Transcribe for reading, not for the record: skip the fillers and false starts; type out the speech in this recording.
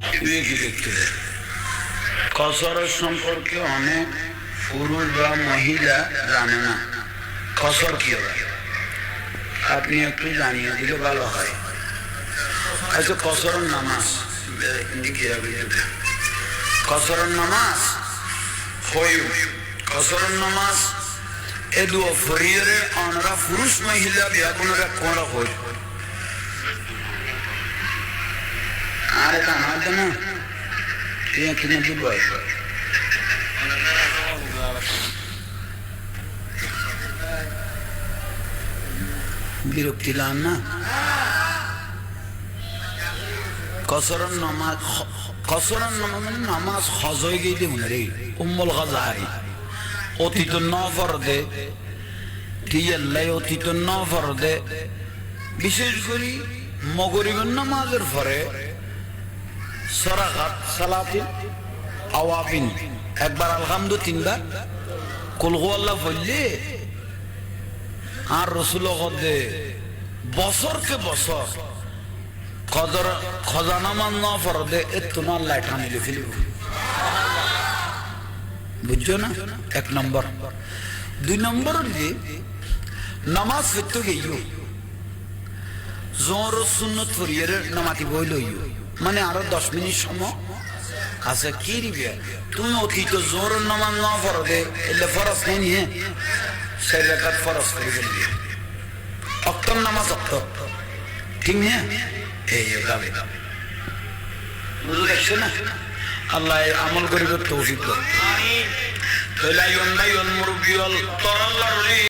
শুয়ে কি দেখতে দেয়? কসরের সম্পর্কে অনেক পুরুষ বা মহিলা জানে না। কসর কি হবে আপনি একটু জানিয়ে দিলে ভালো হয়। আচ্ছা, কসরের নামাজ, কসরের নামাজ কসরের নামাজ এ দুও ফরিয়ে আমরা পুরুষ মহিলা বিয়া কোনরা কোনরা হই আরে তা না জানো ঠিক কিনে দিব বিরক্তি লান না। কসরের নামাজ, কসরের নামাজ হজই গিয়ে দিব রে উম্মুল গাজারি অতীত নফরদে টিয়াল্লাই অতীত নফরদে বিশেষ করে মগরিবের নামাজের পরে সরাকাত সালাতিল আওয়াবিন একবার আলহামদু তিনবার কুল হুয়াল্লাহ বললে আর রসুল দে বছরকে বছর কদর খজানামান নফরদে এত না আল্লাহ টানিলে ফেলব। বুঝছো না? এক নম্বর। দুই নম্বর যে নামাজ ফেরতে গেইও জোর সুন্নত ফরিয়ে নামাতি বই লইও, মানে আরো 10 মিনিট সময় আছে। কি দিবে তুমি অতীত জোর নামাজ না ফরদে এলে ফরজ নেই নিয়ে সেই রাকাত ফরজ করে দিবি। অক্তর নামাজ অক্তর ঠিক নিয়ে এই যাবে। বুঝতে দেখছো না? আল্লাহ আমল করিব তৌফিক দাও। আমিন। তলাইন বাইন মুরবিয়ল তরাল্লাহর